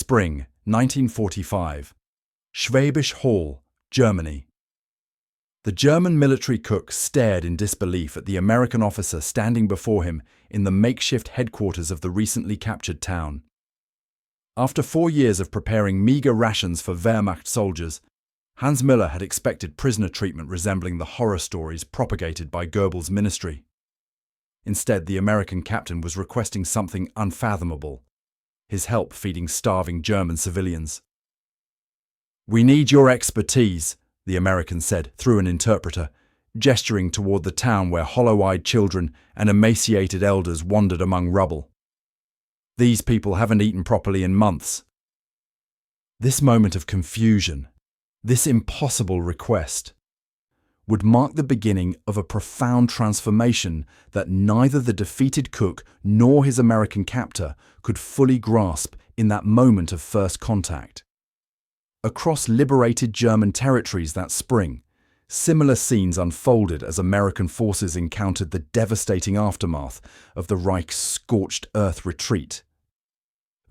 Spring, 1945. Schwäbisch Hall, Germany. The German military cook stared in disbelief at the American officer standing before him in the makeshift headquarters of the recently captured town. After 4 years of preparing meager rations for Wehrmacht soldiers, Hans Müller had expected prisoner treatment resembling the horror stories propagated by Goebbels' ministry. Instead, the American captain was requesting something unfathomable: his help feeding starving German civilians. "We need your expertise," the American said through an interpreter, gesturing toward the town where hollow-eyed children and emaciated elders wandered among rubble. "These people haven't eaten properly in months." This moment of confusion, this impossible request, would mark the beginning of a profound transformation that neither the defeated cook nor his American captor could fully grasp in that moment of first contact. Across liberated German territories that spring, similar scenes unfolded as American forces encountered the devastating aftermath of the Reich's scorched earth retreat.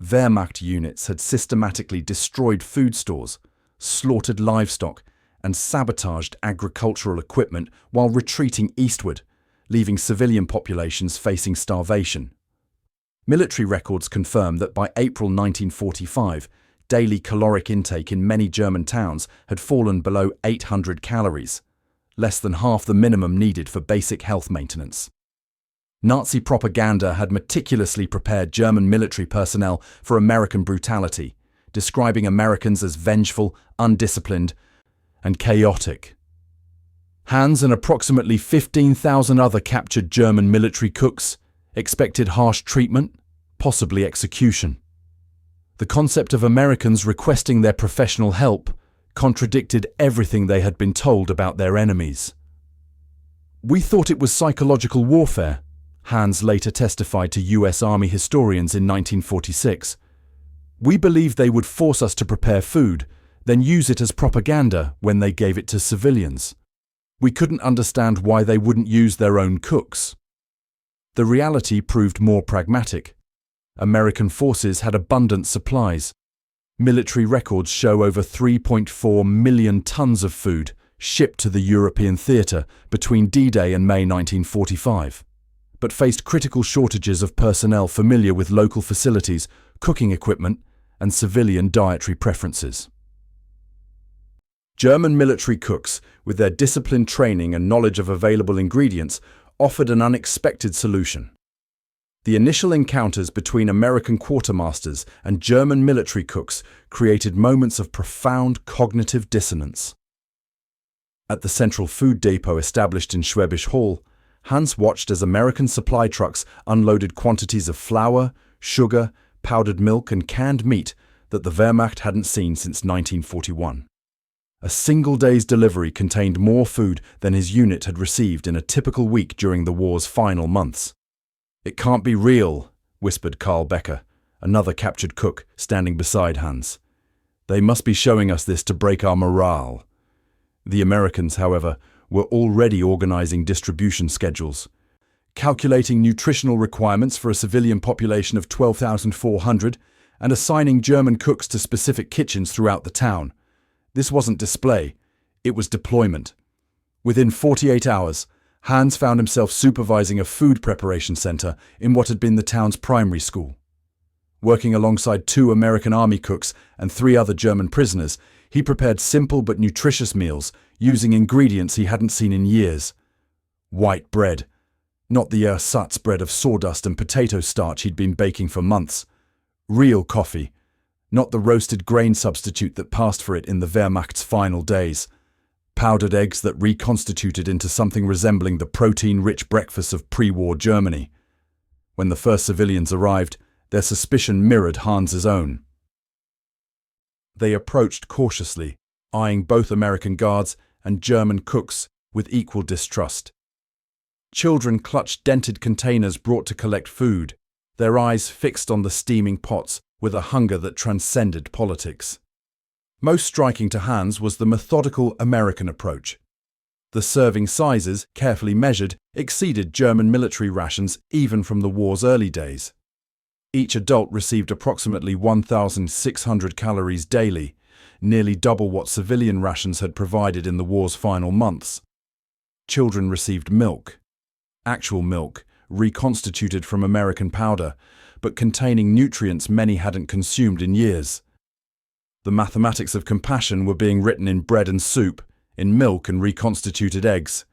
Wehrmacht units had systematically destroyed food stores, slaughtered livestock, and sabotaged agricultural equipment while retreating eastward, leaving civilian populations facing starvation. Military records confirm that by April 1945, daily caloric intake in many German towns had fallen below 800 calories, less than half the minimum needed for basic health maintenance. Nazi propaganda had meticulously prepared German military personnel for American brutality, describing Americans as vengeful, undisciplined, and chaotic. Hans and approximately 15,000 other captured German military cooks expected harsh treatment, possibly execution. The concept of Americans requesting their professional help contradicted everything they had been told about their enemies. "We thought it was psychological warfare," Hans later testified to US Army historians in 1946. "We believed they would force us to prepare food, then use it as propaganda when they gave it to civilians. We couldn't understand why they wouldn't use their own cooks." The reality proved more pragmatic. American forces had abundant supplies. Military records show over 3.4 million tons of food shipped to the European theatre between D-Day and May 1945, but faced critical shortages of personnel familiar with local facilities, cooking equipment, and civilian dietary preferences. German military cooks, with their disciplined training and knowledge of available ingredients, offered an unexpected solution. The initial encounters between American quartermasters and German military cooks created moments of profound cognitive dissonance. At the central food depot established in Schwäbisch Hall, Hans watched as American supply trucks unloaded quantities of flour, sugar, powdered milk, and canned meat that the Wehrmacht hadn't seen since 1941. A single day's delivery contained more food than his unit had received in a typical week during the war's final months. "It can't be real," whispered Karl Becker, another captured cook, standing beside Hans. "They must be showing us this to break our morale." The Americans, however, were already organizing distribution schedules, calculating nutritional requirements for a civilian population of 12,400 and assigning German cooks to specific kitchens throughout the town. This wasn't display, it was deployment. Within 48 hours, Hans found himself supervising a food preparation center in what had been the town's primary school. Working alongside 2 American Army cooks and 3 other German prisoners, he prepared simple but nutritious meals using ingredients he hadn't seen in years. White bread, not the ersatz bread of sawdust and potato starch he'd been baking for months. Real coffee, not the roasted grain substitute that passed for it in the Wehrmacht's final days. Powdered eggs that reconstituted into something resembling the protein-rich breakfast of pre-war Germany. When the first civilians arrived, their suspicion mirrored Hans's own. They approached cautiously, eyeing both American guards and German cooks with equal distrust. Children clutched dented containers brought to collect food, their eyes fixed on the steaming pots with a hunger that transcended politics. Most striking to Hans was the methodical American approach. The serving sizes, carefully measured, exceeded German military rations even from the war's early days. Each adult received approximately 1,600 calories daily, nearly double what civilian rations had provided in the war's final months. Children received milk, actual milk, reconstituted from American powder, but containing nutrients many hadn't consumed in years. The mathematics of compassion were being written in bread and soup, in milk and reconstituted eggs,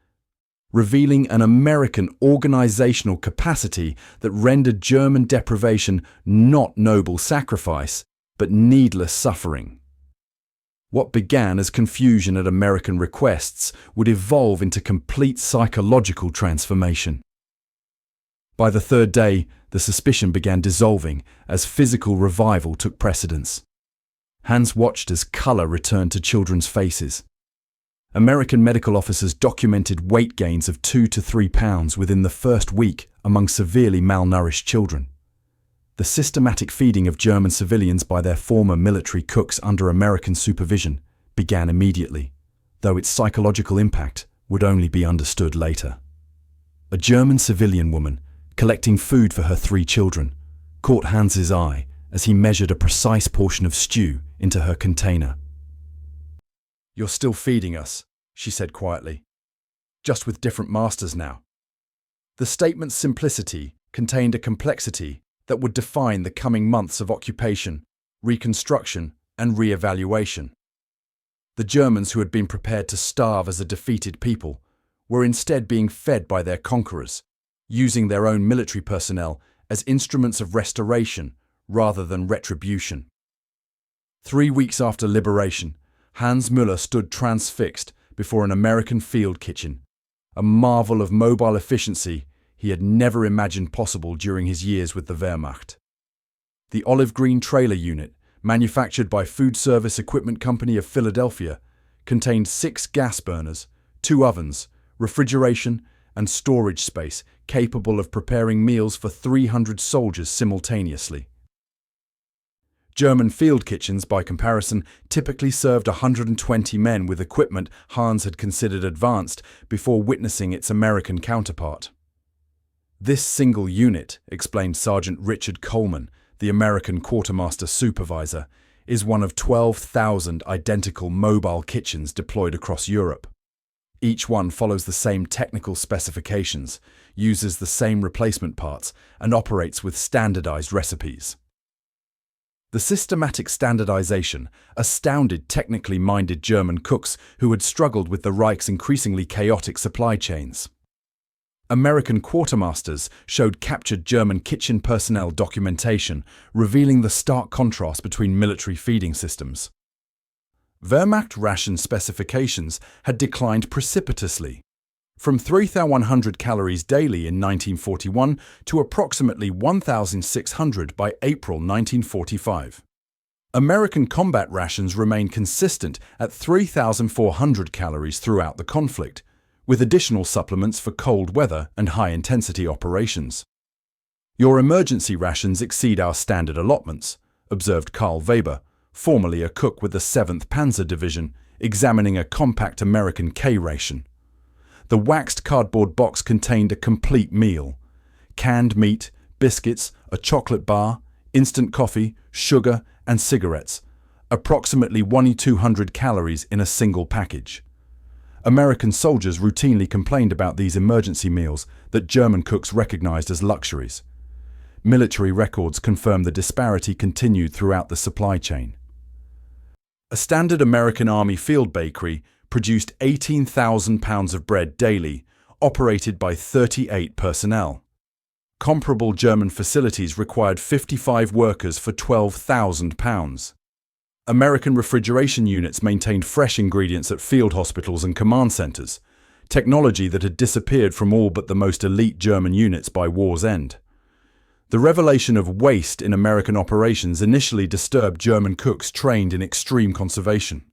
revealing an American organizational capacity that rendered German deprivation not noble sacrifice, but needless suffering. What began as confusion at American requests would evolve into complete psychological transformation. By the third day, the suspicion began dissolving as physical revival took precedence. Hans watched as color returned to children's faces. American medical officers documented weight gains of 2 to 3 pounds within the first week among severely malnourished children. The systematic feeding of German civilians by their former military cooks under American supervision began immediately, though its psychological impact would only be understood later. A German civilian woman, collecting food for her 3 children, caught Hans's eye as he measured a precise portion of stew into her container. "You're still feeding us," she said quietly, "just with different masters now." The statement's simplicity contained a complexity that would define the coming months of occupation, reconstruction, and re-evaluation. The Germans who had been prepared to starve as a defeated people were instead being fed by their conquerors, using their own military personnel as instruments of restoration rather than retribution. 3 weeks after liberation, Hans Müller stood transfixed before an American field kitchen, a marvel of mobile efficiency he had never imagined possible during his years with the Wehrmacht. The olive green trailer unit, manufactured by Food Service Equipment Company of Philadelphia, contained 6 gas burners, 2 ovens, refrigeration, and storage space capable of preparing meals for 300 soldiers simultaneously. German field kitchens, by comparison, typically served 120 men with equipment Hans had considered advanced before witnessing its American counterpart. "This single unit," explained Sergeant Richard Coleman, the American quartermaster supervisor, "is one of 12,000 identical mobile kitchens deployed across Europe. Each one follows the same technical specifications, uses the same replacement parts, and operates with standardized recipes." The systematic standardization astounded technically minded German cooks who had struggled with the Reich's increasingly chaotic supply chains. American quartermasters showed captured German kitchen personnel documentation, revealing the stark contrast between military feeding systems. Wehrmacht ration specifications had declined precipitously, from 3,100 calories daily in 1941 to approximately 1,600 by April 1945. American combat rations remained consistent at 3,400 calories throughout the conflict, with additional supplements for cold weather and high-intensity operations. "Your emergency rations exceed our standard allotments," observed Karl Weber, formerly a cook with the 7th Panzer Division, examining a compact American K ration. The waxed cardboard box contained a complete meal: canned meat, biscuits, a chocolate bar, instant coffee, sugar, and cigarettes, approximately 1,200 calories in a single package. American soldiers routinely complained about these emergency meals that German cooks recognized as luxuries. Military records confirm the disparity continued throughout the supply chain. A standard American Army field bakery produced 18,000 pounds of bread daily, operated by 38 personnel. Comparable German facilities required 55 workers for 12,000 pounds. American refrigeration units maintained fresh ingredients at field hospitals and command centers, technology that had disappeared from all but the most elite German units by war's end. The revelation of waste in American operations initially disturbed German cooks trained in extreme conservation.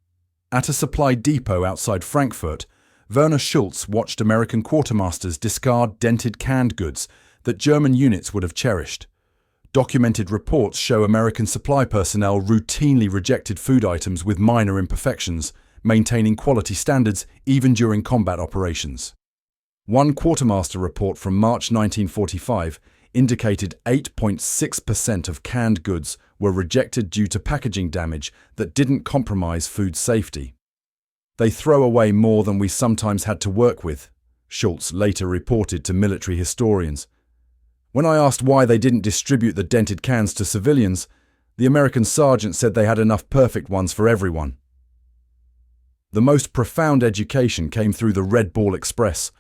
At a supply depot outside Frankfurt, Werner Schultz watched American quartermasters discard dented canned goods that German units would have cherished. Documented reports show American supply personnel routinely rejected food items with minor imperfections, maintaining quality standards even during combat operations. One quartermaster report from March 1945 indicated 8.6% of canned goods were rejected due to packaging damage that didn't compromise food safety. They throw away more than we sometimes had to work with, Schultz later reported to military historians. When I asked why they didn't distribute the dented cans to civilians, the American sergeant said they had enough perfect ones for everyone. The most profound education came through the Red Ball Express,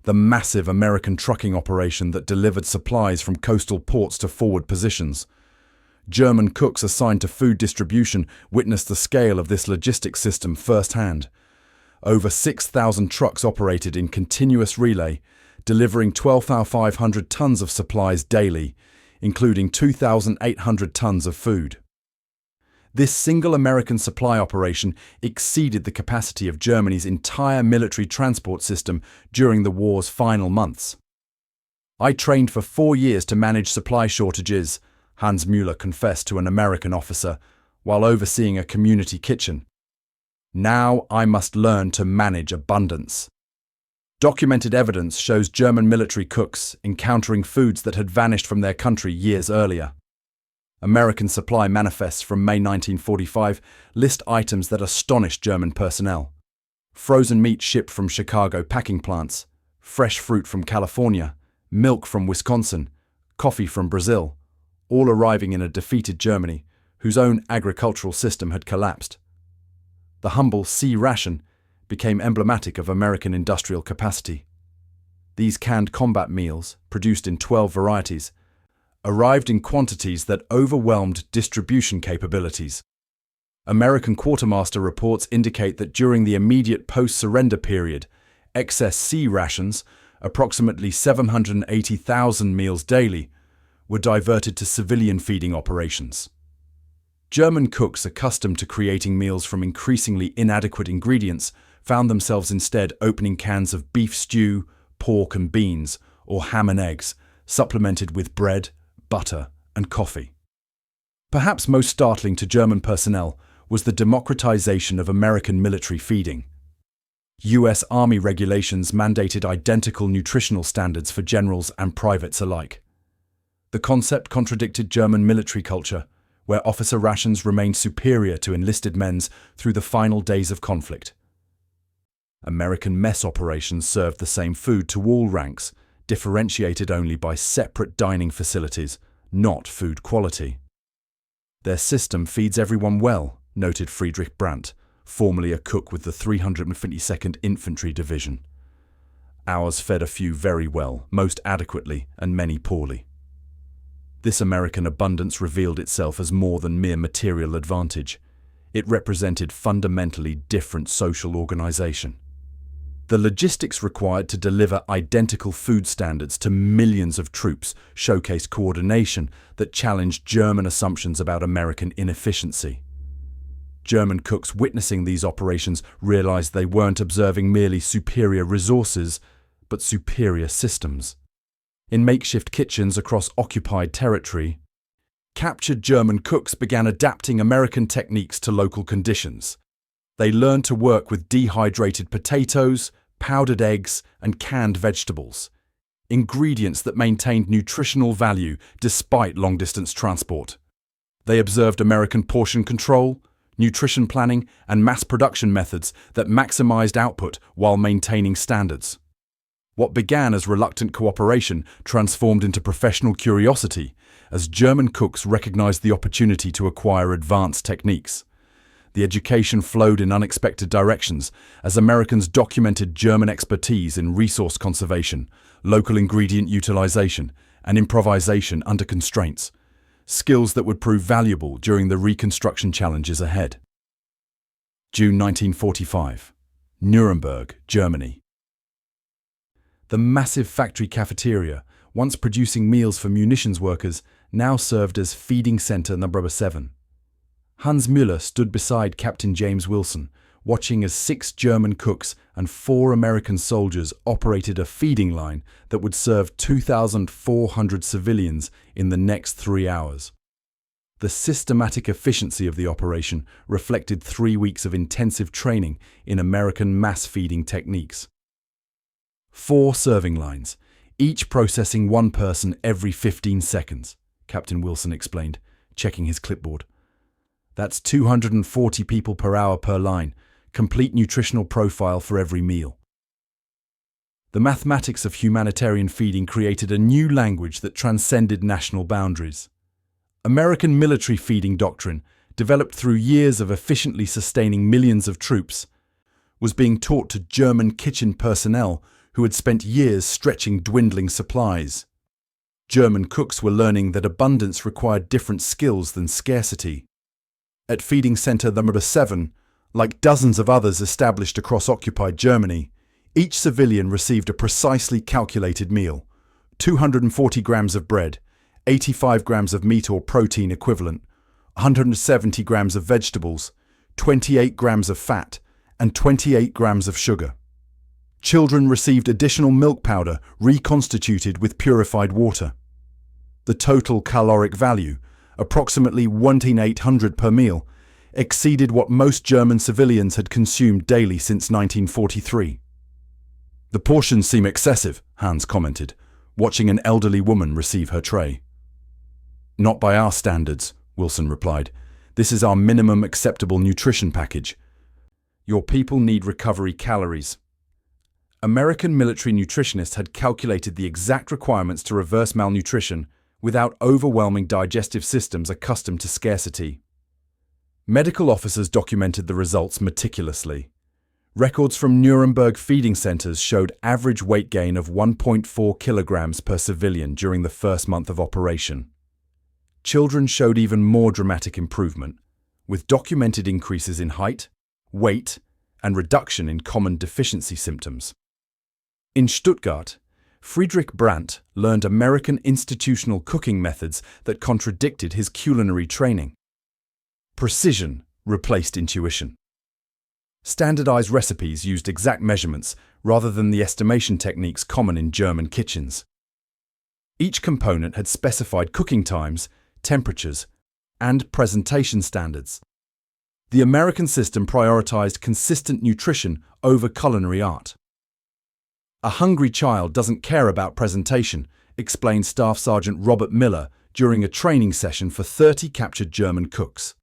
the massive American trucking operation that delivered supplies from coastal ports to forward positions. German cooks assigned to food distribution witnessed the scale of this logistics system firsthand. Over 6,000 trucks operated in continuous relay, delivering 12,500 tons of supplies daily, including 2,800 tons of food. This single American supply operation exceeded the capacity of Germany's entire military transport system during the war's final months. I trained for 4 years to manage supply shortages, Hans Müller confessed to an American officer while overseeing a community kitchen. Now I must learn to manage abundance. Documented evidence shows German military cooks encountering foods that had vanished from their country years earlier. American supply manifests from May 1945 list items that astonished German personnel. Frozen meat shipped from Chicago packing plants, fresh fruit from California, milk from Wisconsin, coffee from Brazil, all arriving in a defeated Germany whose own agricultural system had collapsed. The humble C ration became emblematic of American industrial capacity. These canned combat meals, produced in 12 varieties, arrived in quantities that overwhelmed distribution capabilities. American quartermaster reports indicate that during the immediate post-surrender period, excess C rations, approximately 780,000 meals daily, were diverted to civilian feeding operations. German cooks accustomed to creating meals from increasingly inadequate ingredients found themselves instead opening cans of beef stew, pork and beans, or ham and eggs, supplemented with bread, butter, and coffee. Perhaps most startling to German personnel was the democratization of American military feeding. U.S. Army regulations mandated identical nutritional standards for generals and privates alike. The concept contradicted German military culture, where officer rations remained superior to enlisted men's through the final days of conflict. American mess operations served the same food to all ranks, differentiated only by separate dining facilities, not food quality. Their system feeds everyone well, noted Friedrich Brandt, formerly a cook with the 352nd Infantry Division. Ours fed a few very well, most adequately, and many poorly. This American abundance revealed itself as more than mere material advantage. It represented fundamentally different social organization. The logistics required to deliver identical food standards to millions of troops showcased coordination that challenged German assumptions about American inefficiency. German cooks witnessing these operations realized they weren't observing merely superior resources, but superior systems. In makeshift kitchens across occupied territory, captured German cooks began adapting American techniques to local conditions. They learned to work with dehydrated potatoes, powdered eggs, and canned vegetables, ingredients that maintained nutritional value despite long-distance transport. They observed American portion control, nutrition planning, and mass production methods that maximized output while maintaining standards. What began as reluctant cooperation transformed into professional curiosity as German cooks recognized the opportunity to acquire advanced techniques. The education flowed in unexpected directions as Americans documented German expertise in resource conservation, local ingredient utilization, and improvisation under constraints, skills that would prove valuable during the reconstruction challenges ahead. June 1945, Nuremberg, Germany. The massive factory cafeteria, once producing meals for munitions workers, now served as feeding center number 7. Hans Müller stood beside Captain James Wilson, watching as 6 German cooks and 4 American soldiers operated a feeding line that would serve 2,400 civilians in the next 3 hours. The systematic efficiency of the operation reflected 3 weeks of intensive training in American mass feeding techniques. 4 serving lines, each processing one person every 15 seconds, Captain Wilson explained, checking his clipboard. That's 240 people per hour per line, complete nutritional profile for every meal. The mathematics of humanitarian feeding created a new language that transcended national boundaries. American military feeding doctrine, developed through years of efficiently sustaining millions of troops, was being taught to German kitchen personnel who had spent years stretching dwindling supplies. German cooks were learning that abundance required different skills than scarcity. At Feeding Center No. 7, like dozens of others established across occupied Germany, each civilian received a precisely calculated meal: 240 grams of bread, 85 grams of meat or protein equivalent, 170 grams of vegetables, 28 grams of fat, and 28 grams of sugar. Children received additional milk powder reconstituted with purified water. The total caloric value, approximately 1,800 per meal, exceeded what most German civilians had consumed daily since 1943. "The portions seem excessive," Hans commented, watching an elderly woman receive her tray. "Not by our standards," Wilson replied. "This is our minimum acceptable nutrition package. Your people need recovery calories." American military nutritionists had calculated the exact requirements to reverse malnutrition without overwhelming digestive systems accustomed to scarcity. Medical officers documented the results meticulously. Records from Nuremberg feeding centers showed average weight gain of 1.4 kilograms per civilian during the first month of operation. Children showed even more dramatic improvement, with documented increases in height, weight, and reduction in common deficiency symptoms. In Stuttgart, Friedrich Brandt learned American institutional cooking methods that contradicted his culinary training. Precision replaced intuition. Standardized recipes used exact measurements rather than the estimation techniques common in German kitchens. Each component had specified cooking times, temperatures, and presentation standards. The American system prioritized consistent nutrition over culinary art. "A hungry child doesn't care about presentation," explained Staff Sergeant Robert Müller during a training session for 30 captured German cooks.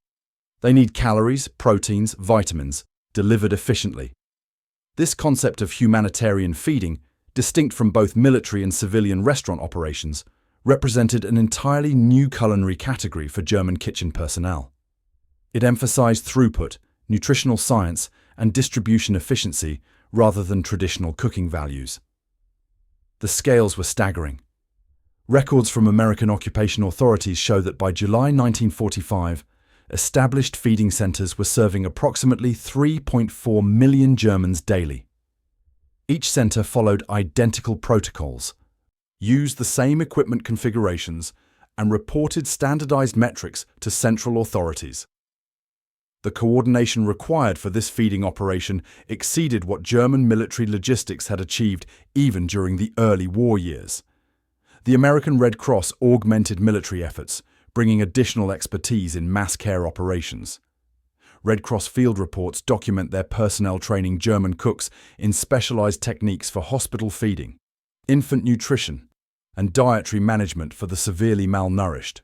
"They need calories, proteins, vitamins, delivered efficiently." This concept of humanitarian feeding, distinct from both military and civilian restaurant operations, represented an entirely new culinary category for German kitchen personnel. It emphasized throughput, nutritional science, and distribution efficiency rather than traditional cooking values. The scales were staggering. Records from American occupation authorities show that by July 1945, established feeding centers were serving approximately 3.4 million Germans daily. Each center followed identical protocols, used the same equipment configurations, and reported standardized metrics to central authorities. The coordination required for this feeding operation exceeded what German military logistics had achieved even during the early war years. The American Red Cross augmented military efforts, bringing additional expertise in mass care operations. Red Cross field reports document their personnel training German cooks in specialized techniques for hospital feeding, infant nutrition, and dietary management for the severely malnourished.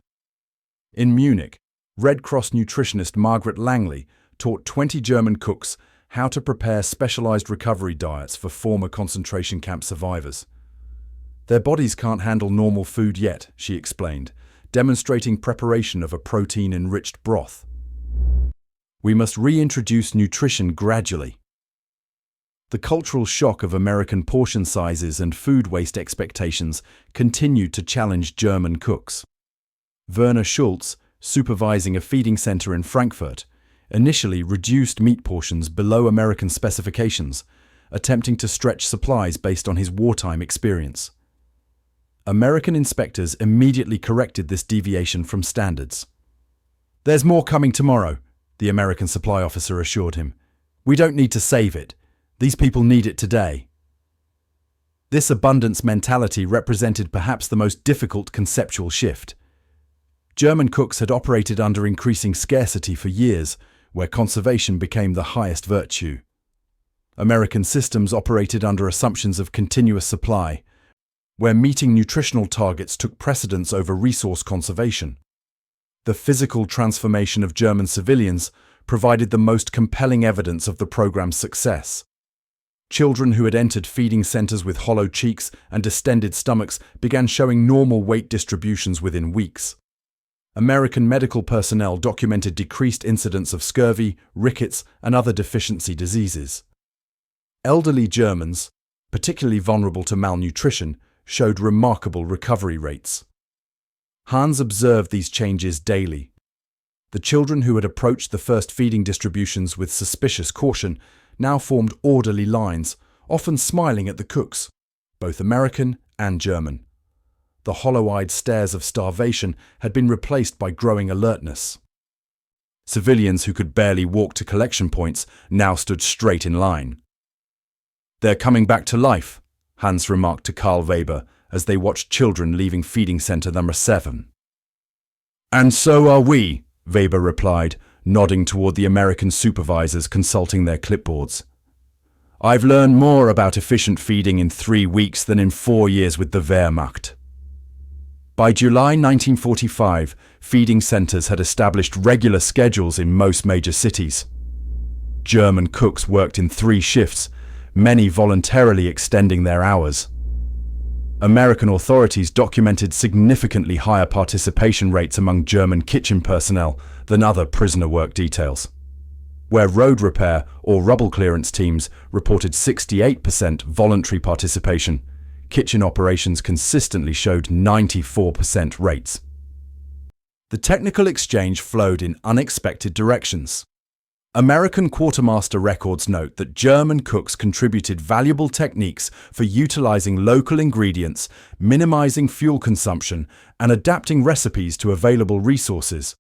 In Munich, Red Cross nutritionist Margaret Langley taught 20 German cooks how to prepare specialized recovery diets for former concentration camp survivors. "Their bodies can't handle normal food yet," she explained, demonstrating preparation of a protein-enriched broth. "We must reintroduce nutrition gradually." The cultural shock of American portion sizes and food waste expectations continued to challenge German cooks. Werner Schulz, supervising a feeding center in Frankfurt, initially reduced meat portions below American specifications, attempting to stretch supplies based on his wartime experience. American inspectors immediately corrected this deviation from standards. "There's more coming tomorrow," the American supply officer assured him. "We don't need to save it. These people need it today." This abundance mentality represented perhaps the most difficult conceptual shift. German cooks had operated under increasing scarcity for years, where conservation became the highest virtue. American systems operated under assumptions of continuous supply, where meeting nutritional targets took precedence over resource conservation. The physical transformation of German civilians provided the most compelling evidence of the program's success. Children who had entered feeding centers with hollow cheeks and distended stomachs began showing normal weight distributions within weeks. American medical personnel documented decreased incidence of scurvy, rickets, and other deficiency diseases. Elderly Germans, particularly vulnerable to malnutrition, showed remarkable recovery rates. Hans observed these changes daily. The children who had approached the first feeding distributions with suspicious caution now formed orderly lines, often smiling at the cooks, both American and German. The hollow-eyed stares of starvation had been replaced by growing alertness. Civilians who could barely walk to collection points now stood straight in line. "They're coming back to life," Hans remarked to Karl Weber as they watched children leaving feeding center number 7. "And so are we," Weber replied, nodding toward the American supervisors consulting their clipboards. "I've learned more about efficient feeding in 3 weeks than in 4 years with the Wehrmacht." By July 1945, feeding centers had established regular schedules in most major cities. German cooks worked in 3 shifts, many voluntarily extending their hours. American authorities documented significantly higher participation rates among German kitchen personnel than other prisoner work details. Where road repair or rubble clearance teams reported 68% voluntary participation, kitchen operations consistently showed 94% rates. The technical exchange flowed in unexpected directions. American quartermaster records note that German cooks contributed valuable techniques for utilizing local ingredients, minimizing fuel consumption, and adapting recipes to available resources.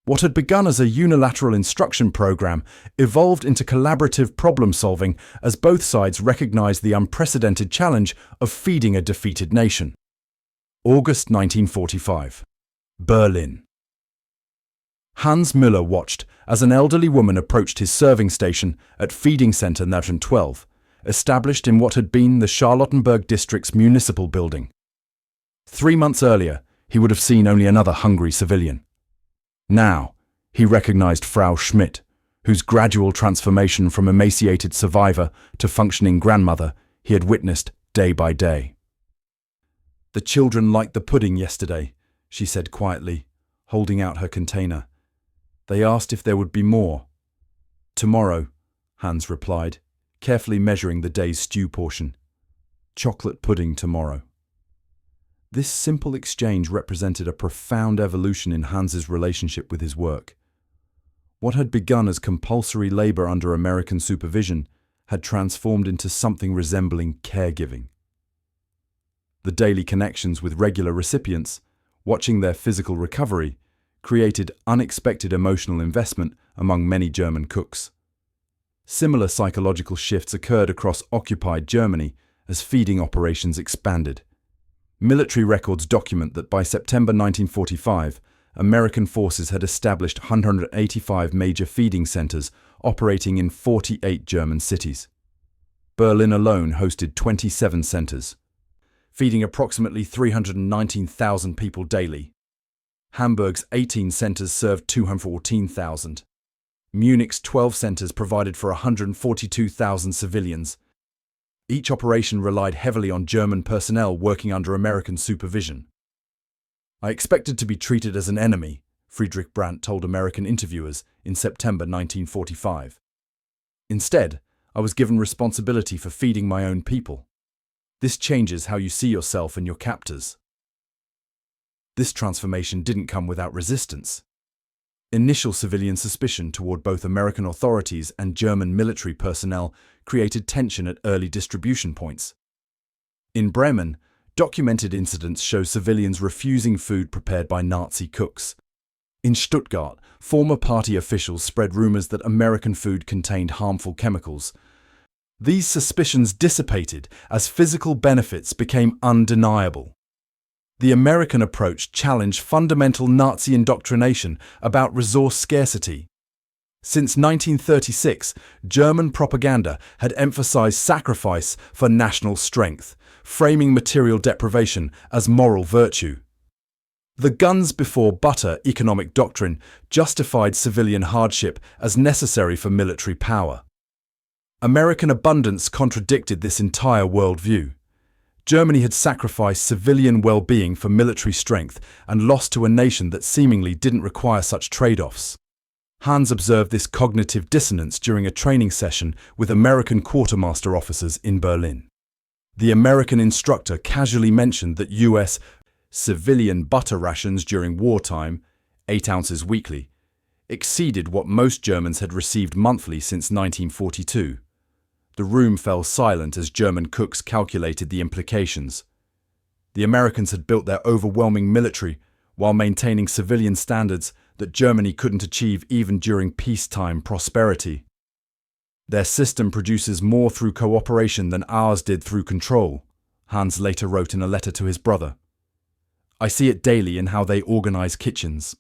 What had begun as a unilateral instruction program evolved into collaborative problem-solving as both sides recognized the unprecedented challenge of feeding a defeated nation. August 1945. Berlin. Hans Müller watched as an elderly woman approached his serving station at Feeding Center number 12, established in what had been the Charlottenburg district's municipal building. 3 months earlier, he would have seen only another hungry civilian. Now, he recognized Frau Schmidt, whose gradual transformation from emaciated survivor to functioning grandmother he had witnessed day by day. "The children liked the pudding yesterday," she said quietly, holding out her container. "They asked if there would be more." "Tomorrow," Hans replied, carefully measuring the day's stew portion. "Chocolate pudding tomorrow." This simple exchange represented a profound evolution in Hans's relationship with his work. What had begun as compulsory labor under American supervision had transformed into something resembling caregiving. The daily connections with regular recipients, watching their physical recovery, created unexpected emotional investment among many German cooks. Similar psychological shifts occurred across occupied Germany as feeding operations expanded. Military records document that by September 1945, American forces had established 185 major feeding centers operating in 48 German cities. Berlin alone hosted 27 centers, feeding approximately 319,000 people daily. Hamburg's 18 centers served 214,000. Munich's 12 centers provided for 142,000 civilians. Each operation relied heavily on German personnel working under American supervision. "I expected to be treated as an enemy," Friedrich Brandt told American interviewers in September 1945. "Instead, I was given responsibility for feeding my own people. This changes how you see yourself and your captors." This transformation didn't come without resistance. Initial civilian suspicion toward both American authorities and German military personnel created tension at early distribution points. In Bremen, documented incidents show civilians refusing food prepared by Nazi cooks. In Stuttgart, former party officials spread rumors that American food contained harmful chemicals. These suspicions dissipated as physical benefits became undeniable. The American approach challenged fundamental Nazi indoctrination about resource scarcity. Since 1936, German propaganda had emphasized sacrifice for national strength, framing material deprivation as moral virtue. The guns before butter economic doctrine justified civilian hardship as necessary for military power. American abundance contradicted this entire worldview. Germany had sacrificed civilian well-being for military strength and lost to a nation that seemingly didn't require such trade-offs. Hans observed this cognitive dissonance during a training session with American quartermaster officers in Berlin. The American instructor casually mentioned that U.S. civilian butter rations during wartime, 8 ounces weekly, exceeded what most Germans had received monthly since 1942. The room fell silent as German cooks calculated the implications. The Americans had built their overwhelming military while maintaining civilian standards that Germany couldn't achieve even during peacetime prosperity. Their system produces more through cooperation than ours did through control, Hans later wrote in a letter to his brother. I see it daily in how they organize kitchens.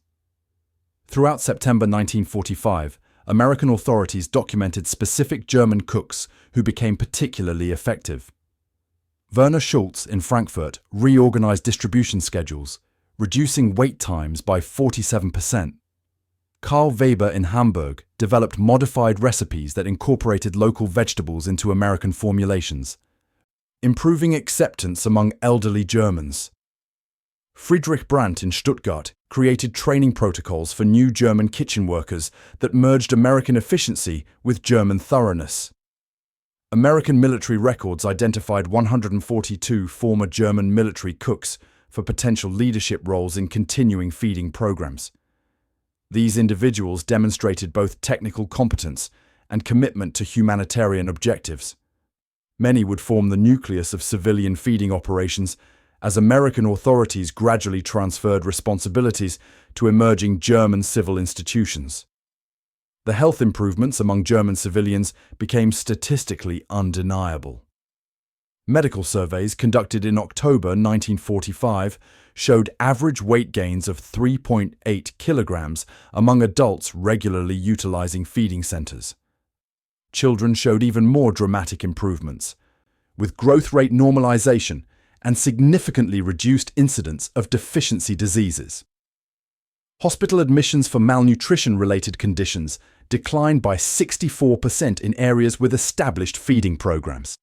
Throughout September 1945, American authorities documented specific German cooks who became particularly effective. Werner Schulz in Frankfurt reorganized distribution schedules, reducing wait times by 47%. Karl Weber in Hamburg developed modified recipes that incorporated local vegetables into American formulations, improving acceptance among elderly Germans. Friedrich Brandt in Stuttgart created training protocols for new German kitchen workers that merged American efficiency with German thoroughness. American military records identified 142 former German military cooks for potential leadership roles in continuing feeding programs. These individuals demonstrated both technical competence and commitment to humanitarian objectives. Many would form the nucleus of civilian feeding operations as American authorities gradually transferred responsibilities to emerging German civil institutions. The health improvements among German civilians became statistically undeniable. Medical surveys conducted in October 1945 showed average weight gains of 3.8 kilograms among adults regularly utilizing feeding centers. Children showed even more dramatic improvements, with growth rate normalization and significantly reduced incidence of deficiency diseases. Hospital admissions for malnutrition-related conditions declined by 64% in areas with established feeding programs.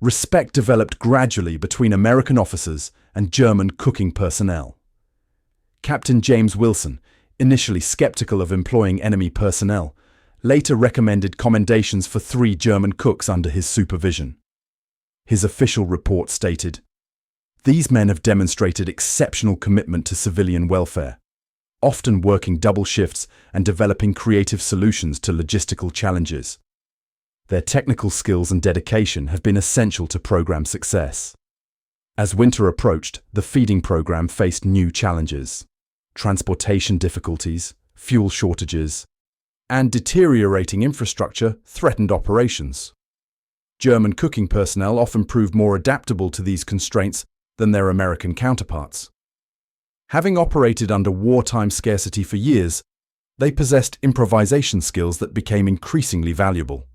Respect developed gradually between American officers and German cooking personnel. Captain James Wilson, initially skeptical of employing enemy personnel, later recommended commendations for 3 German cooks under his supervision. His official report stated, "These men have demonstrated exceptional commitment to civilian welfare, often working double shifts and developing creative solutions to logistical challenges. Their technical skills and dedication have been essential to program success." As winter approached, the feeding program faced new challenges. Transportation difficulties, fuel shortages, and deteriorating infrastructure threatened operations. German cooking personnel often proved more adaptable to these constraints than their American counterparts. Having operated under wartime scarcity for years, they possessed improvisation skills that became increasingly valuable.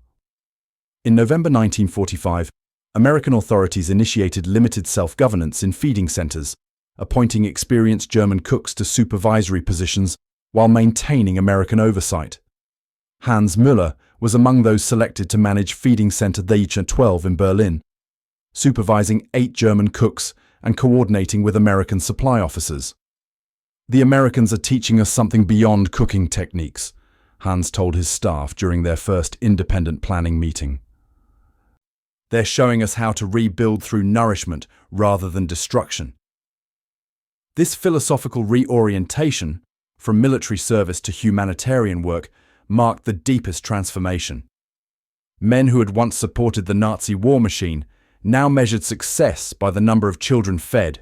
In November 1945, American authorities initiated limited self-governance in feeding centers, appointing experienced German cooks to supervisory positions while maintaining American oversight. Hans Müller was among those selected to manage feeding center Deiche 12 in Berlin, supervising 8 German cooks and coordinating with American supply officers. "The Americans are teaching us something beyond cooking techniques," Hans told his staff during their first independent planning meeting. "They're showing us how to rebuild through nourishment rather than destruction." This philosophical reorientation, from military service to humanitarian work, marked the deepest transformation. Men who had once supported the Nazi war machine now measured success by the number of children fed,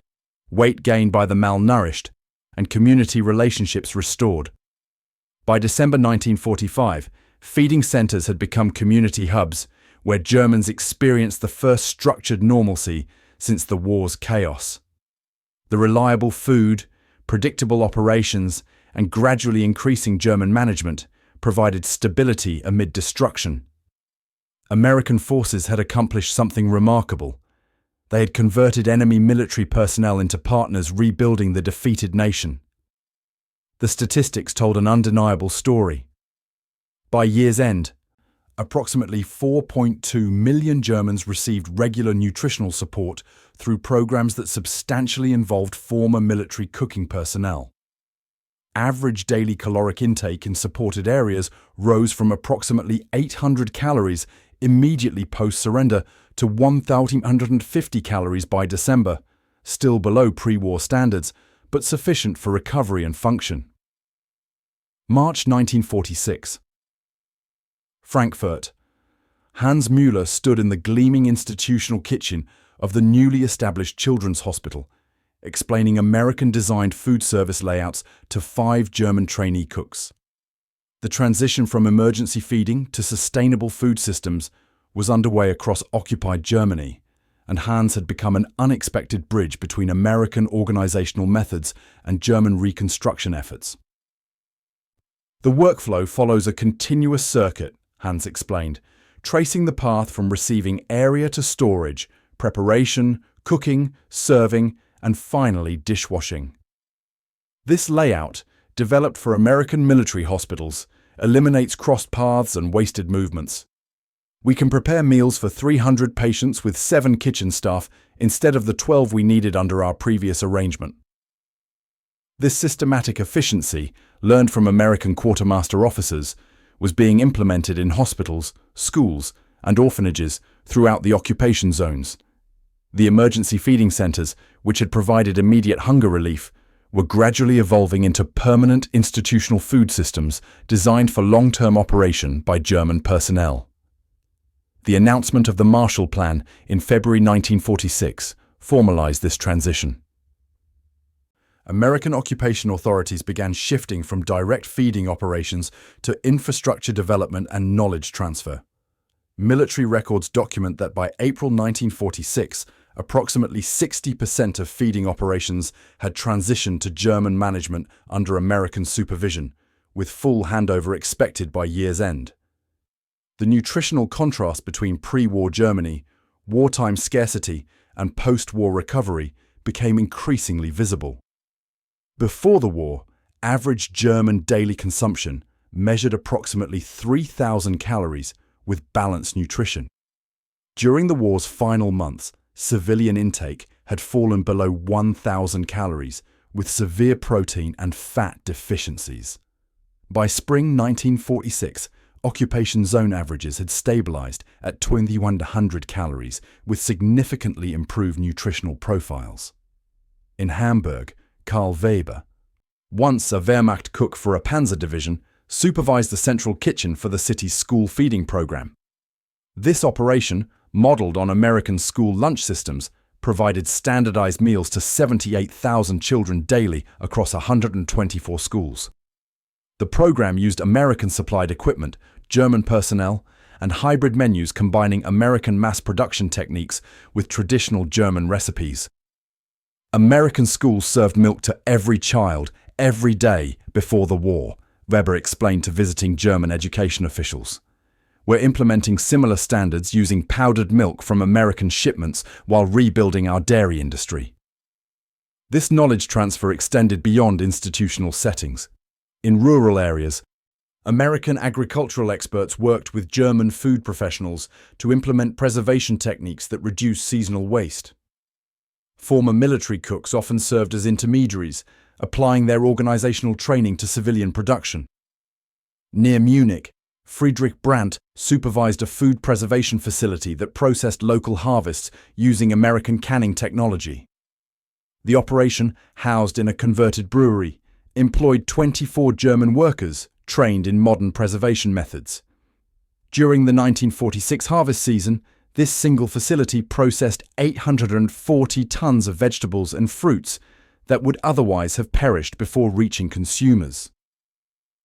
weight gained by the malnourished, and community relationships restored. By December 1945, feeding centers had become community hubs where Germans experienced the first structured normalcy since the war's chaos. The reliable food, predictable operations, and gradually increasing German management provided stability amid destruction. American forces had accomplished something remarkable. They had converted enemy military personnel into partners rebuilding the defeated nation. The statistics told an undeniable story. By year's end, approximately 4.2 million Germans received regular nutritional support through programs that substantially involved former military cooking personnel. Average daily caloric intake in supported areas rose from approximately 800 calories immediately post-surrender to 1,150 calories by December, still below pre-war standards, but sufficient for recovery and function. March 1946. Frankfurt. Hans Müller stood in the gleaming institutional kitchen of the newly established Children's Hospital, explaining American-designed food service layouts to 5 German trainee cooks. The transition from emergency feeding to sustainable food systems was underway across occupied Germany, and Hans had become an unexpected bridge between American organizational methods and German reconstruction efforts. The workflow follows a continuous circuit, Hans explained, tracing the path from receiving area to storage, preparation, cooking, serving, and finally dishwashing. This layout, developed for American military hospitals, eliminates crossed paths and wasted movements. We can prepare meals for 300 patients with 7 kitchen staff instead of the 12 we needed under our previous arrangement. This systematic efficiency, learned from American quartermaster officers, was being implemented in hospitals, schools, and orphanages throughout the occupation zones. The emergency feeding centers, which had provided immediate hunger relief, were gradually evolving into permanent institutional food systems designed for long-term operation by German personnel. The announcement of the Marshall Plan in February 1946 formalized this transition. American occupation authorities began shifting from direct feeding operations to infrastructure development and knowledge transfer. Military records document that by April 1946, approximately 60% of feeding operations had transitioned to German management under American supervision, with full handover expected by year's end. The nutritional contrast between pre-war Germany, wartime scarcity, and post-war recovery became increasingly visible. Before the war, average German daily consumption measured approximately 3,000 calories with balanced nutrition. During the war's final months, civilian intake had fallen below 1,000 calories, with severe protein and fat deficiencies. By spring 1946, occupation zone averages had stabilized at 2,100 calories, with significantly improved nutritional profiles. In Hamburg, Karl Weber, once a Wehrmacht cook for a panzer division, supervised the central kitchen for the city's school feeding program. This operation, modeled on American school lunch systems, provided standardized meals to 78,000 children daily across 124 schools. The program used American-supplied equipment, German personnel, and hybrid menus combining American mass production techniques with traditional German recipes. American schools served milk to every child, every day before the war, Weber explained to visiting German education officials. We're implementing similar standards using powdered milk from American shipments while rebuilding our dairy industry. This knowledge transfer extended beyond institutional settings. In rural areas, American agricultural experts worked with German food professionals to implement preservation techniques that reduce seasonal waste. Former military cooks often served as intermediaries, applying their organizational training to civilian production. Near Munich, Friedrich Brandt supervised a food preservation facility that processed local harvests using American canning technology. The operation, housed in a converted brewery, employed 24 German workers trained in modern preservation methods. During the 1946 harvest season, this single facility processed 840 tons of vegetables and fruits that would otherwise have perished before reaching consumers.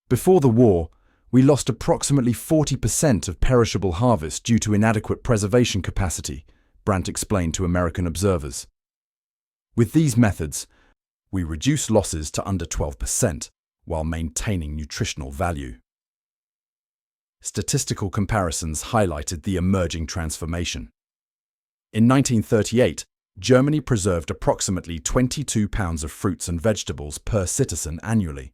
Before the war, we lost approximately 40% of perishable harvest due to inadequate preservation capacity, Brandt explained to American observers. With these methods, we reduced losses to under 12% while maintaining nutritional value. Statistical comparisons highlighted the emerging transformation. In 1938, Germany preserved approximately 22 pounds of fruits and vegetables per citizen annually.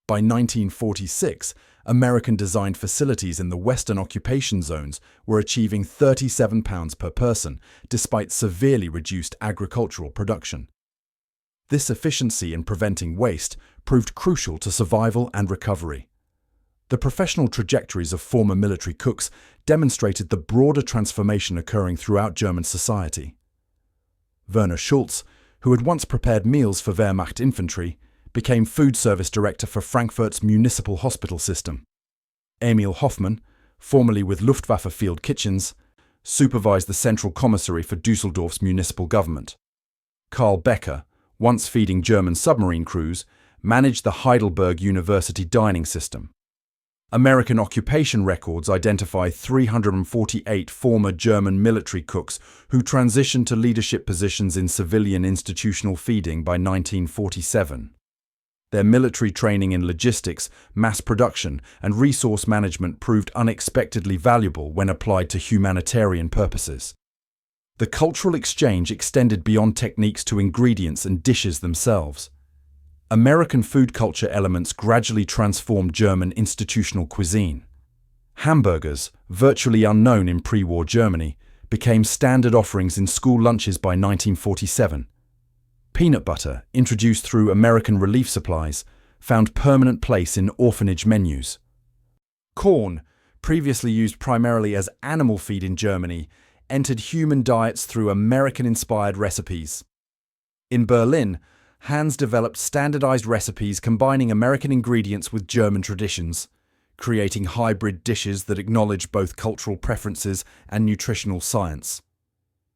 By 1946, American-designed facilities in the Western occupation zones were achieving 37 pounds per person, despite severely reduced agricultural production. This efficiency in preventing waste proved crucial to survival and recovery. The professional trajectories of former military cooks demonstrated the broader transformation occurring throughout German society. Werner Schulz, who had once prepared meals for Wehrmacht infantry, became food service director for Frankfurt's municipal hospital system. Emil Hoffmann, formerly with Luftwaffe Field Kitchens, supervised the central commissary for Düsseldorf's municipal government. Karl Becker, once feeding German submarine crews, managed the Heidelberg University dining system. American occupation records identify 348 former German military cooks who transitioned to leadership positions in civilian institutional feeding by 1947. Their military training in logistics, mass production, and resource management proved unexpectedly valuable when applied to humanitarian purposes. The cultural exchange extended beyond techniques to ingredients and dishes themselves. American food culture elements gradually transformed German institutional cuisine. Hamburgers, virtually unknown in pre-war Germany, became standard offerings in school lunches by 1947. Peanut butter, introduced through American relief supplies, found permanent place in orphanage menus. Corn, previously used primarily as animal feed in Germany, entered human diets through American-inspired recipes. In Berlin, Hans developed standardized recipes combining American ingredients with German traditions, creating hybrid dishes that acknowledge both cultural preferences and nutritional science.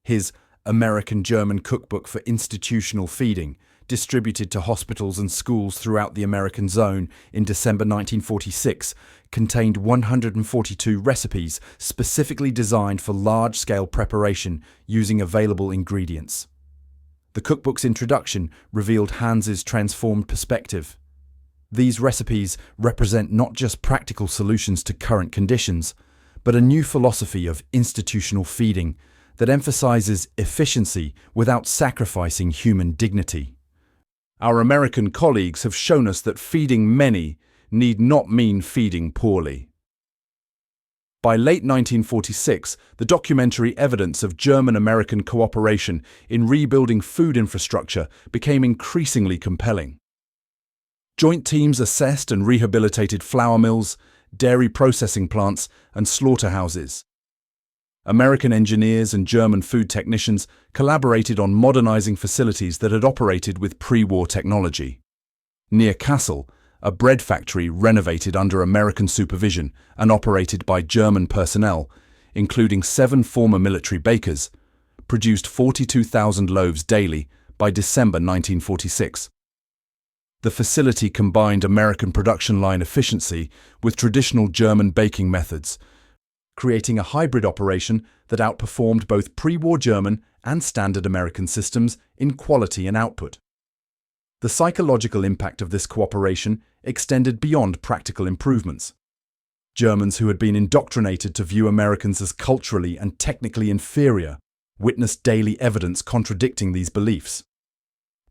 His American-German cookbook for institutional feeding, distributed to hospitals and schools throughout the American zone in December 1946, contained 142 recipes specifically designed for large-scale preparation using available ingredients. The cookbook's introduction revealed Hans's transformed perspective. These recipes represent not just practical solutions to current conditions, but a new philosophy of institutional feeding that emphasizes efficiency without sacrificing human dignity. Our American colleagues have shown us that feeding many need not mean feeding poorly. By late 1946, the documentary evidence of German-American cooperation in rebuilding food infrastructure became increasingly compelling. Joint teams assessed and rehabilitated flour mills, dairy processing plants, and slaughterhouses. American engineers and German food technicians collaborated on modernizing facilities that had operated with pre-war technology. Near Kassel, a bread factory renovated under American supervision and operated by German personnel, including 7 former military bakers, produced 42,000 loaves daily by December 1946. The facility combined American production line efficiency with traditional German baking methods, creating a hybrid operation that outperformed both pre-war German and standard American systems in quality and output. The psychological impact of this cooperation extended beyond practical improvements. Germans who had been indoctrinated to view Americans as culturally and technically inferior witnessed daily evidence contradicting these beliefs.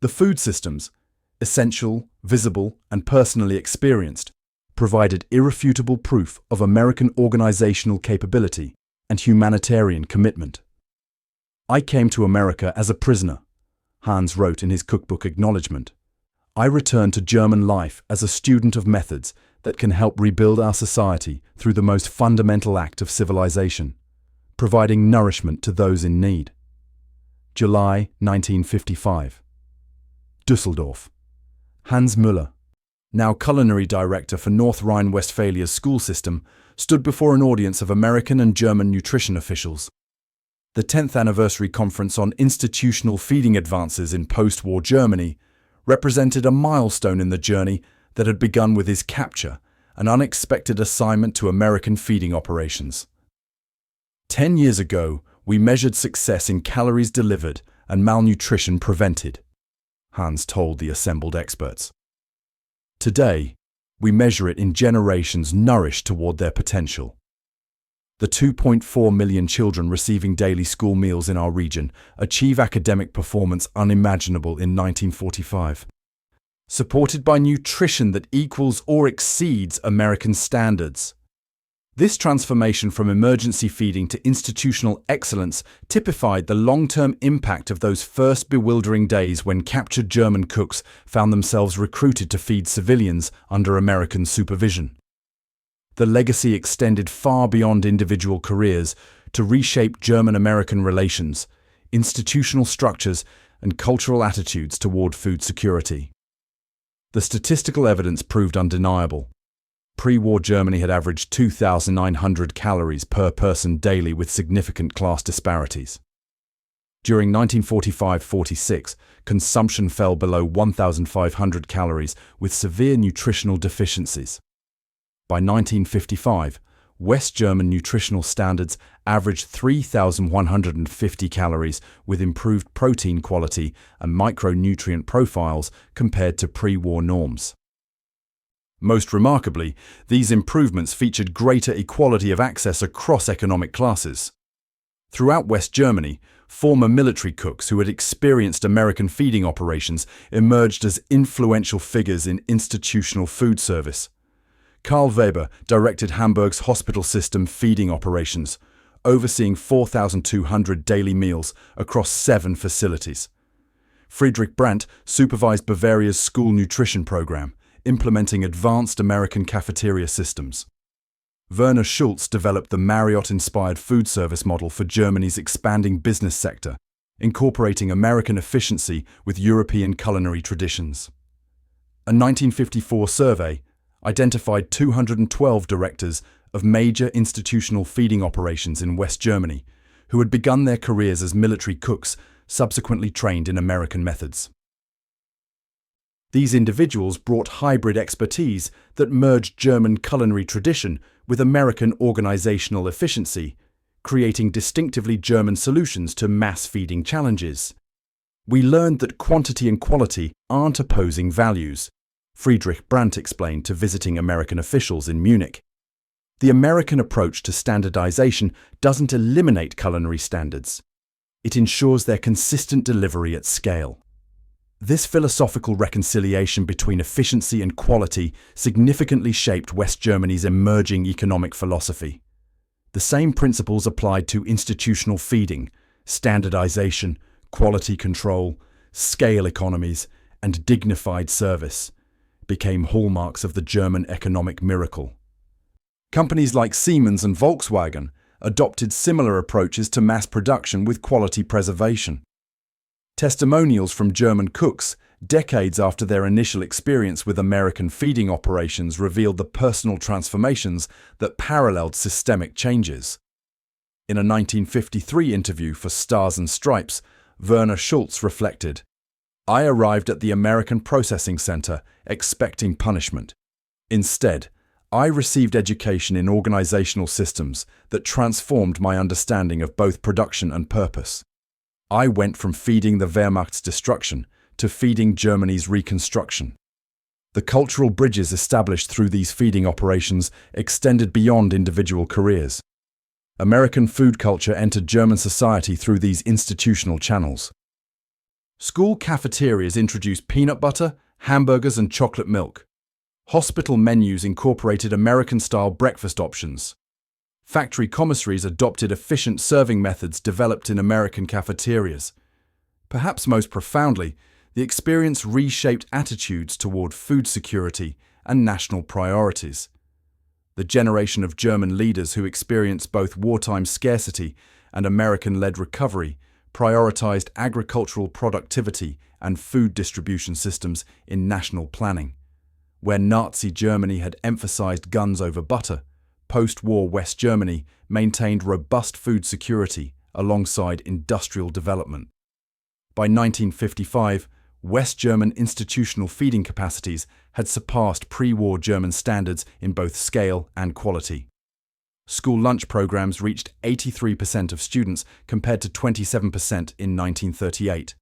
The food systems, essential, visible, and personally experienced, provided irrefutable proof of American organizational capability and humanitarian commitment. "I came to America as a prisoner," Hans wrote in his cookbook acknowledgement. "I returned to German life as a student of methods that can help rebuild our society through the most fundamental act of civilization, providing nourishment to those in need." July 1955. Düsseldorf. Hans Müller, now culinary director for North Rhine-Westphalia's school system, stood before an audience of American and German nutrition officials. The 10th anniversary conference on institutional feeding advances in post-war Germany represented a milestone in the journey that had begun with his capture, an unexpected assignment to American feeding operations. 10 years ago, we measured success in calories delivered and malnutrition prevented, Hans told the assembled experts. Today, we measure it in generations nourished toward their potential. The 2.4 million children receiving daily school meals in our region achieve academic performance unimaginable in 1945. Supported by nutrition that equals or exceeds American standards. This transformation from emergency feeding to institutional excellence typified the long-term impact of those first bewildering days when captured German cooks found themselves recruited to feed civilians under American supervision. The legacy extended far beyond individual careers to reshape German-American relations, institutional structures, and cultural attitudes toward food security. The statistical evidence proved undeniable. Pre-war Germany had averaged 2,900 calories per person daily with significant class disparities. During 1945-46, consumption fell below 1,500 calories with severe nutritional deficiencies. By 1955, West German nutritional standards averaged 3,150 calories with improved protein quality and micronutrient profiles compared to pre-war norms. Most remarkably, these improvements featured greater equality of access across economic classes. Throughout West Germany, former military cooks who had experienced American feeding operations emerged as influential figures in institutional food service. Karl Weber directed Hamburg's hospital system feeding operations, overseeing 4,200 daily meals across 7 facilities. Friedrich Brandt supervised Bavaria's school nutrition program, implementing advanced American cafeteria systems. Werner Schulz developed the Marriott-inspired food service model for Germany's expanding business sector, incorporating American efficiency with European culinary traditions. A 1954 survey identified 212 directors of major institutional feeding operations in West Germany who had begun their careers as military cooks, subsequently trained in American methods. These individuals brought hybrid expertise that merged German culinary tradition with American organizational efficiency, creating distinctively German solutions to mass feeding challenges. We learned that quantity and quality aren't opposing values, Friedrich Brandt explained to visiting American officials in Munich. The American approach to standardization doesn't eliminate culinary standards. It ensures their consistent delivery at scale. This philosophical reconciliation between efficiency and quality significantly shaped West Germany's emerging economic philosophy. The same principles applied to institutional feeding, standardization, quality control, scale economies, and dignified service became hallmarks of the German economic miracle. Companies like Siemens and Volkswagen adopted similar approaches to mass production with quality preservation. Testimonials from German cooks, decades after their initial experience with American feeding operations, revealed the personal transformations that paralleled systemic changes. In a 1953 interview for Stars and Stripes, Werner Schulz reflected, "I arrived at the American Processing Center expecting punishment. Instead, I received education in organizational systems that transformed my understanding of both production and purpose. I went from feeding the Wehrmacht's destruction to feeding Germany's reconstruction." The cultural bridges established through these feeding operations extended beyond individual careers. American food culture entered German society through these institutional channels. School cafeterias introduced peanut butter, hamburgers, and chocolate milk. Hospital menus incorporated American-style breakfast options. Factory commissaries adopted efficient serving methods developed in American cafeterias. Perhaps most profoundly, the experience reshaped attitudes toward food security and national priorities. The generation of German leaders who experienced both wartime scarcity and American-led recovery prioritized agricultural productivity and food distribution systems in national planning. Where Nazi Germany had emphasized guns over butter, post-war West Germany maintained robust food security alongside industrial development. By 1955, West German institutional feeding capacities had surpassed pre-war German standards in both scale and quality. School lunch programs reached 83% of students compared to 27% in 1938.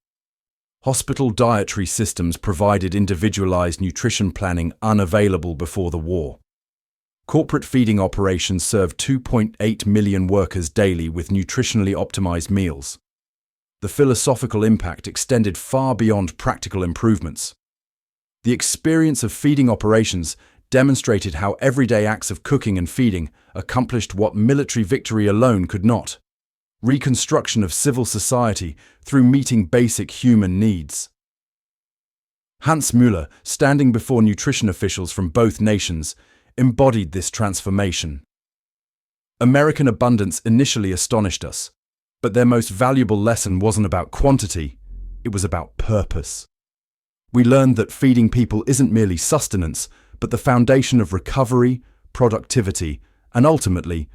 Hospital dietary systems provided individualized nutrition planning unavailable before the war. Corporate feeding operations served 2.8 million workers daily with nutritionally optimized meals. The philosophical impact extended far beyond practical improvements. The experience of feeding operations demonstrated how everyday acts of cooking and feeding accomplished what military victory alone could not: reconstruction of civil society through meeting basic human needs. Hans Müller, standing before nutrition officials from both nations, embodied this transformation. American abundance initially astonished us, but their most valuable lesson wasn't about quantity, it was about purpose. We learned that feeding people isn't merely sustenance, but the foundation of recovery, productivity, and ultimately,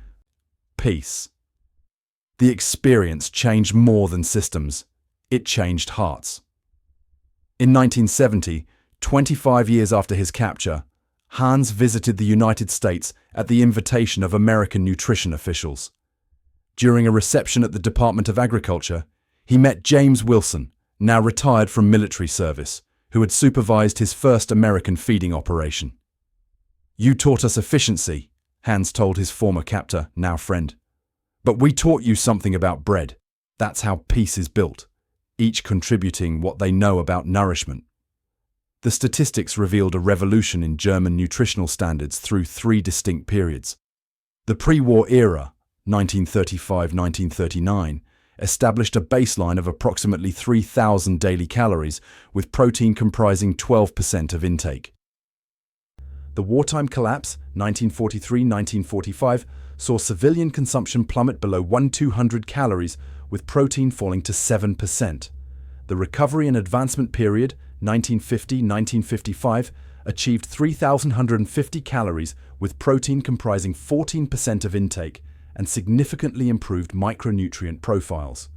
peace. The experience changed more than systems, it changed hearts. In 1970, 25 years after his capture, Hans visited the United States at the invitation of American nutrition officials. During a reception at the Department of Agriculture, he met James Wilson, now retired from military service, who had supervised his first American feeding operation. "You taught us efficiency," Hans told his former captor, now friend. "But we taught you something about bread. That's how peace is built, each contributing what they know about nourishment." The statistics revealed a revolution in German nutritional standards through 3 distinct periods. The pre-war era, 1935-1939, established a baseline of approximately 3,000 daily calories, with protein comprising 12% of intake. The wartime collapse, 1943-1945, saw civilian consumption plummet below 1,200 calories, with protein falling to 7%. The recovery and advancement period, 1950-1955, achieved 3,150 calories, with protein comprising 14% of intake, and significantly improved micronutrient profiles.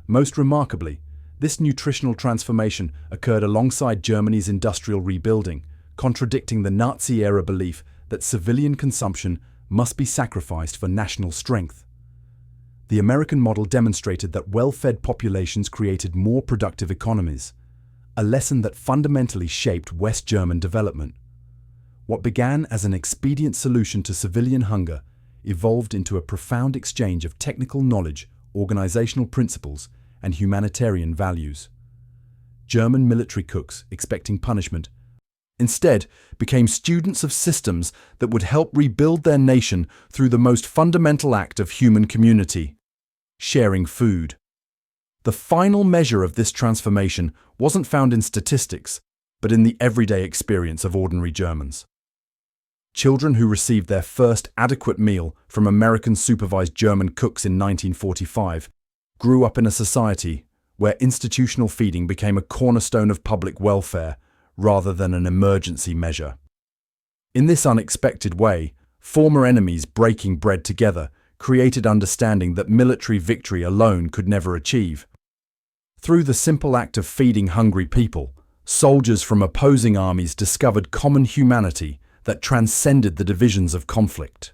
Most remarkably, this nutritional transformation occurred alongside Germany's industrial rebuilding, contradicting the Nazi-era belief that civilian consumption must be sacrificed for national strength. The American model demonstrated that well-fed populations created more productive economies, a lesson that fundamentally shaped West German development. What began as an expedient solution to civilian hunger evolved into a profound exchange of technical knowledge, organizational principles, and humanitarian values. German military cooks, expecting punishment, instead became students of systems that would help rebuild their nation through the most fundamental act of human community: sharing food. The final measure of this transformation wasn't found in statistics, but in the everyday experience of ordinary Germans. Children who received their first adequate meal from American-supervised German cooks in 1945 grew up in a society where institutional feeding became a cornerstone of public welfare rather than an emergency measure. In this unexpected way, former enemies breaking bread together created understanding that military victory alone could never achieve. Through the simple act of feeding hungry people, soldiers from opposing armies discovered common humanity that transcended the divisions of conflict.